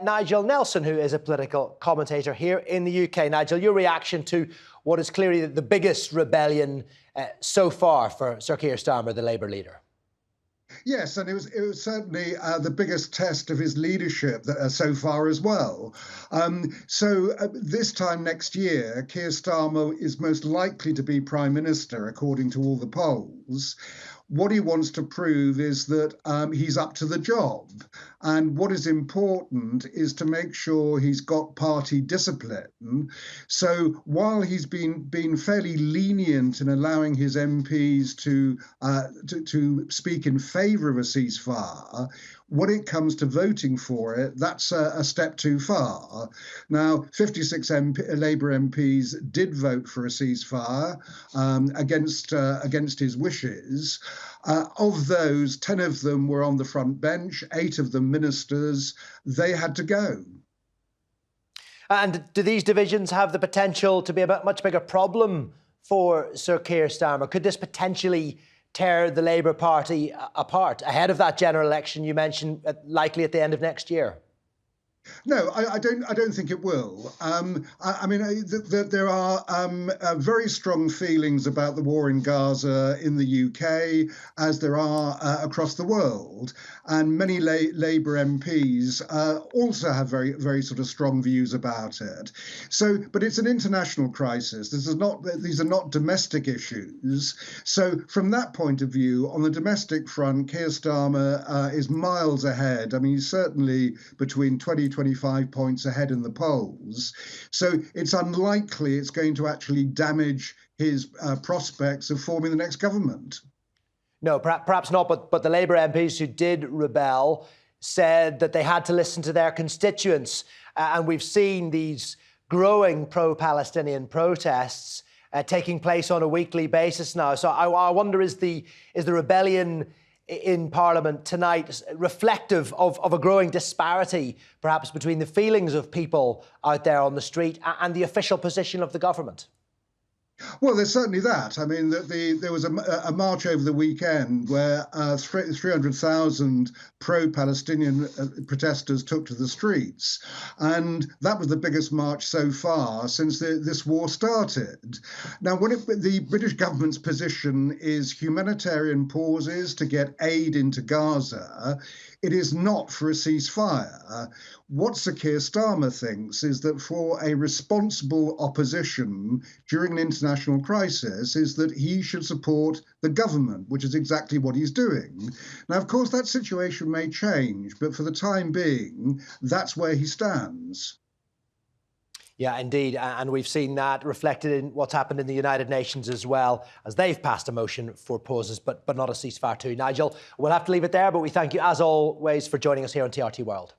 Nigel Nelson, who is a political commentator here in the UK. Nigel, your reaction to what is clearly the biggest rebellion so far for Sir Keir Starmer, the Labour leader? Yes, and it was certainly the biggest test of his leadership so far as well. This time next year, Keir Starmer is most likely to be Prime Minister, according to all the polls. What he wants to prove is that he's up to the job. And what is important is to make sure he's got party discipline. So while he's been fairly lenient in allowing his MPs to speak in favour of a ceasefire, when it comes to voting for it, that's a step too far. Now, 56 Labour MPs did vote for a ceasefire against his wishes. Of those, 10 of them were on the front bench, 8 of them ministers. They had to go. And do these divisions have the potential to be a much bigger problem for Sir Keir Starmer? Could this potentially tear the Labour Party apart ahead of that general election you mentioned, likely at the end of next year? No, I don't think it will. There are very strong feelings about the war in Gaza in the UK, as there are across the world, and many Labour MPs also have very sort of strong views about it. But it's an international crisis. These are not domestic issues. So from that point of view, on the domestic front, Keir Starmer is miles ahead. I mean, he's certainly between 25 points ahead in the polls. So it's unlikely it's going to actually damage his prospects of forming the next government. No, perhaps not. But the Labour MPs who did rebel said that they had to listen to their constituents. And we've seen these growing pro-Palestinian protests taking place on a weekly basis now. So I wonder, is the rebellion in Parliament tonight reflective of a growing disparity, perhaps, between the feelings of people out there on the street and the official position of the government? Well, there's certainly that. I mean, there was a march over the weekend where 300,000 pro-Palestinian protesters took to the streets. And that was the biggest march so far since this war started. Now, the British government's position is humanitarian pauses to get aid into Gaza. It is not for a ceasefire. What Sir Keir Starmer thinks is that for a responsible opposition during an international crisis is that he should support the government, which is exactly what he's doing. Now, of course, that situation may change, but for the time being, that's where he stands. Yeah, indeed. And we've seen that reflected in what's happened in the United Nations as well, as they've passed a motion for pauses, but not a ceasefire too. Nigel, we'll have to leave it there, but we thank you, as always, for joining us here on TRT World.